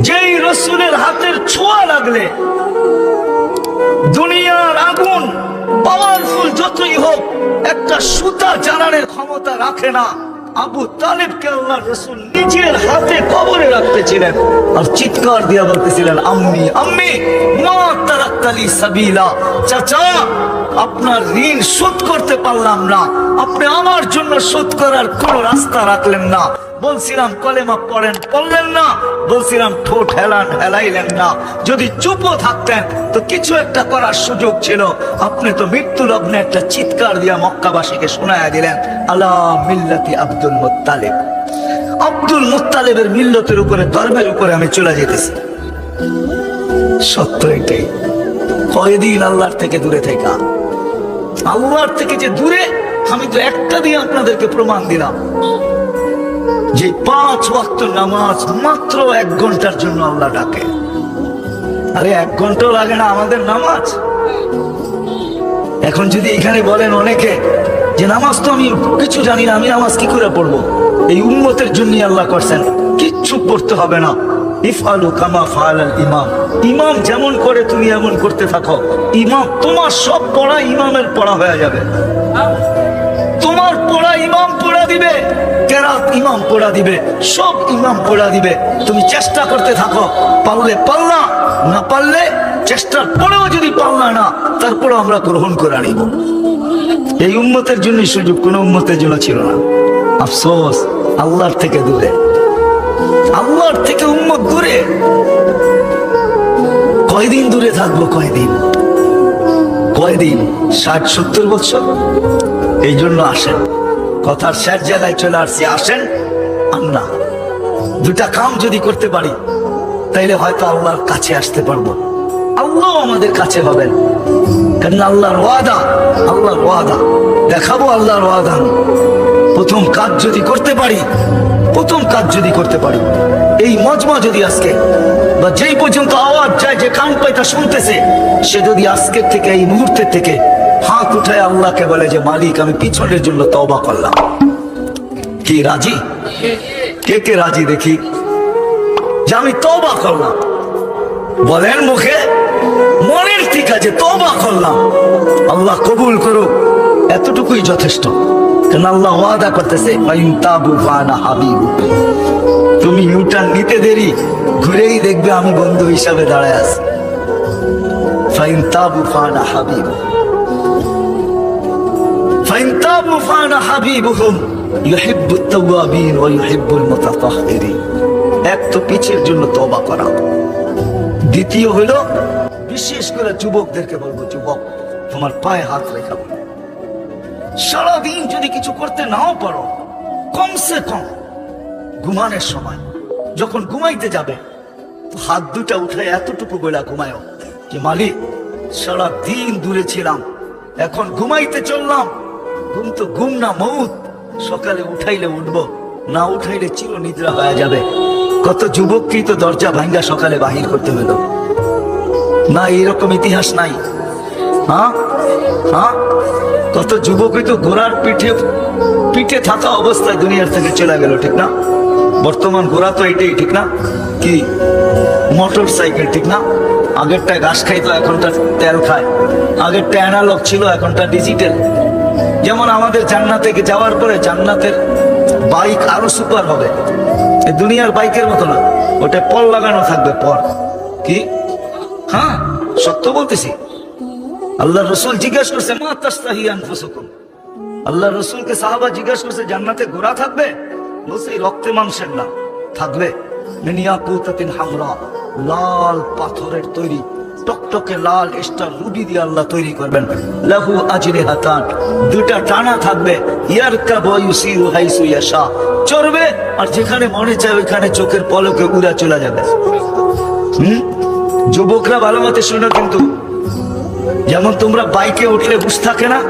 যেই রসুলের হাতের ছোঁয়া লাগলে দুনিয়ার আগুন পাওয়ারফুল যতই হোক একটা সুতা জ্বালানোর ক্ষমতা রাখে না। আবু তালেবকে আল্লাহ রসুল নিজের হাতে কবরে রাখতেছিলেন আর চিৎকার দিয়া বলতেছিলেন, আম্মি আম্মি মা তারাক্তালি সাবিলা, চাচা আপনার ঋণ শোধ করতে পারলাম না, আপনি আমার জন্য শোধ করার কোন রাস্তা রাখলেন না। বলছিলাম কলেমা পড়েন, পড়লেন না। বলছিলাম ঠোঁট হেলান, হেলাইলেন না। যদি চুপও থাকতেন তো কিছু একটা করার সুযোগ ছিল। আপনি তো মৃত্যু লগ্নে একটা চিৎকার দিয়া মক্কাবাসীকে শোনায়া দিলেন, আলা মিল্লাতি আব্দুল মুত্তালিব। আব্দুল মুত্তালিবের মিল্লতের উপরে, ধর্মের উপরে আমি চলে যেতেছি। সত্য এটাই। কয়দিন আল্লাহর থেকে দূরে থাকা, আল্লাহর থেকে যে দূরে, আমি তো একটা দিয়ে আপনাদেরকে প্রমাণ দিলাম যে 5 ওয়াক্ত নামাজ মাত্র 1 ঘন্টার জন্য আল্লাহ ডাকে। আরে 1 ঘন্টাও লাগে না আমাদের নামাজ। এখন যদি এখানে বলেন অনেকে যে নামাজ তো আমি কিছু জানি না, আমি নামাজ কি করে পড়বো? এই উম্মতের জন্যই আল্লাহ করছেন, কিচ্ছু পড়তে হবে না। ইফআলু কামা ফাআলাল ইমাম, ইমাম যেমন করে তুমি এমন করতে থাকো। ইমাম তোমার সব পড়া ইমামের পড়া হয়ে যাবে। তোমার পড়া ইমাম পড়া দিবে, কেরাত ইমাম পড়া দিবে, সব ইমাম পড়া দিবে। তুমি চেষ্টা করতে থাকো, পারলে পারলা, না পারলে চেষ্টার পরেও যদি পারলা না, তারপরেও আমরা গ্রহণ করে নিব। এই উম্মতের জন্য সুযোগ কোন উম্মতের জন্য ছিল না। আফসোস, আল্লাহর থেকে দূরে, আল্লাহর থেকে উম্মত দূরে। কয়দিন দূরে থাকবো? কয়দিন? 60-70 বছর? এই জন্য আসেন, কথার শেষ জায়গায় চলে আসছি। আসেন আমরা দুটা কাম যদি করতে পারি, তাইলে হয়তো আল্লাহর কাছে আসতে পারবো, আল্লাহ আমাদের কাছে হবেন। কারণ আল্লাহর ওয়াদা, আল্লাহর ওয়াদা দেখাবো, আল্লাহর ওয়াদা। প্রথম কাজ যদি করতে পারি, এই মজমা যদি আজকে বা যেই পর্যন্ত আওয়াজ যায়, যে কান পাইতা শুনতেছে, সে যদি আজকের থেকে, এই মুহূর্তের থেকে হাত উঠায় আল্লাহকে বলে যে মালিক আমি পিছনের জন্য তওবা করলাম। কি রাজি? কে কে রাজি দেখি যে আমি তওবা করলাম? বলেন মুখে, মনের ঠিক আছে তওবা করলাম, আল্লাহ কবুল করুক। এতটুকুই যথেষ্ট। কারণ আল্লাহ ওয়াদা করতেছে, ফাইন তাবু ফানা হাবিবু। তুমি ইউটার্ন নিতে দেরি, ঘুরেই দেখবে আমি বন্ধু হিসাবে দাঁড়ায় আছি। ফাইন তাবু ফানা হাবিবু, ফাইন তাবু ফানা হাবিবুহুম ইউহিব্বুত তাওয়াবিন ওয়া ইউহিব্বুল মুতাতাহহিরিন। এক তো পিছের জন্য তওবা করা। দ্বিতীয় হলো, বিশেষ করে যুবকদেরকে বলবো, যুবক তোমার পায়ে হাত রেখা বলো, সারাদিন যদি কিছু করতে নাও পারো, কমসে কম ঘুমানোর সময় যখন ঘুমাইতে যাবে, তো হাত দুটা উঠে এতটুকু বলে ঘুমায়ও যে মালিক সারাদিন দূরে ছিলাম, এখন ঘুমাইতে চললাম। ঘুম তো ঘুম না, মউত। সকালে উঠাইলে উঠবো, না উঠাইলে চির নিদ্রা হয়ে যাবে। কত যুবককেই তো দরজা ভাঙ্গা সকালে বাহির করতে হলো না? এরকম ইতিহাস নাই? হ্যাঁ হ্যাঁ, কত যুবকই তো ঘোড়ার পিঠে থাকা অবস্থায় দুনিয়ার থেকে চলে গেল, ঠিক না? বর্তমান ঘোড়া তো এটাই, ঠিক না? কি মোটর সাইকেল, ঠিক না? আগেরটা ঘাস খাইতো, এখনটা তেল খায়। আগেরটা অ্যানালগ ছিল, এখনটা ডিজিটাল। যেমন আমাদের জান্নাতে যাওয়ার পরে জান্নাতের বাইক আরো সুপার হবে, এই দুনিয়ার বাইকের মতো না। ওটা পল লাগানো থাকবে, পর। কি? হ্যাঁ, সত্য বলতেছি। আল্লাহ রসুল জিজ্ঞাসা করছে, মা তাস্তাহি আনফুসুকুম। আল্লাহ রসুলকে সাহাবা জিজ্ঞাসা করছে, জান্নাতে ঘোড়া থাকবে? বলছে রক্তে মাংসের না, থাকবে মিন ইয়াকুতাতিন হামরা, লাল পাথরের তৈরি, টকটকে লাল স্টার রুবি দিয়ে আল্লাহ তৈরি করবেন। লাহু আজরিহাতান, দুটা টানা থাকবে। ইয়ারকাবু ইউসিরু হাইসু ইয়াশা, চড়বে আর যেখানে মনে চায় ওইখানে চোখের পলকে উড়া চলে যাবে। যুবকরা ভালো মতে শুনো কিন্তু, যেমন তোমরা বাইকে উঠলে বুঝ থাকে না,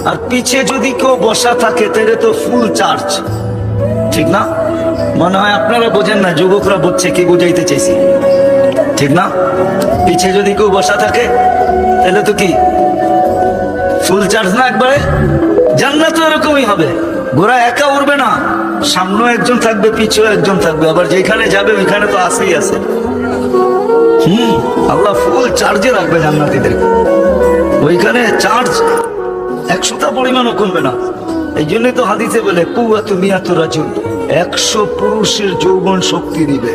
আর পিছে যদি কেউ বসা থাকে তাহলে তো ফুল চার্জ, ঠিক না? মনে হয় আপনারা বোঝেন না, যুবকরা বুঝছে কি বুঝাইতে চাইছি, ঠিক না? পিছে যদি কেউ বসা থাকে তাহলে তো কি ফুল চার্জ না একবারে? জান্নাত তো এরকমই হবে। ঘোড়া একা উড়বে না, সামনেও একজন থাকবে, পিছেও একজন থাকবে, আবার যেখানে যাবে ওইখানে তো আসেই আছে। আল্লাহ ফুল চার্জে রাখবে জান্নাতীদেরকে, ওইখানে চার্জ 100টা পরিমাণও কমবে না। এই জন্যই তো হাদিসে বলে কুওয়াতু মিয়াতু রাজুল, 100 পুরুষের যৌবন শক্তি দিবে।